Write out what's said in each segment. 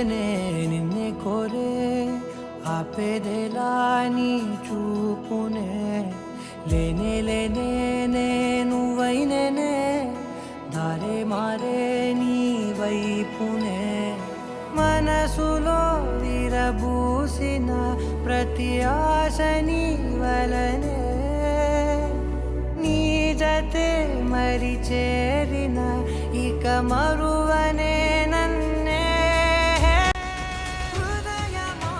నిన్నే కోరే ఆపేదెలా నీ చూపునే లేనే నువ్వైనే దారే మారే నీ వైపునే మనసులో విరబూసిన ప్రతి ఆశ నీ వలనే నీ జతే మరి చేరిన ఇక మరువనే నన్నే హృదయమా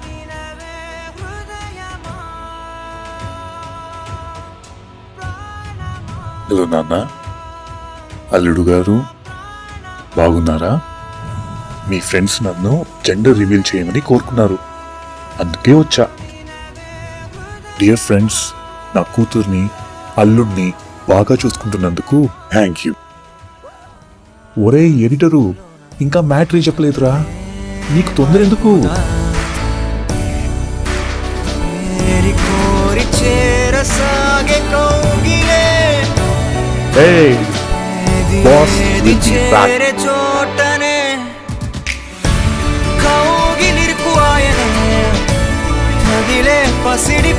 వినవే హృదయమా ప్రాణమా. హలో నాన్న, అల్లుడు గారు బాగున్నారా? మీ ఫ్రెండ్స్ నన్ను జెండర్ రివీల్ చేయమని కోరుకున్నారు, అందుకే వచ్చా. డియర్ ఫ్రెండ్స్, నా కూతుర్ని అల్లుడిని బాగా చూసుకుంటున్నందుకు థ్యాంక్ యూ. ఒరే ఎడిటరు, ఇంకా మ్యాట్రీ చెప్పలేదురా, నీకు తొందర ఎందుకు? చోటనే కౌగిలిరుకు ఆయనే పసిడి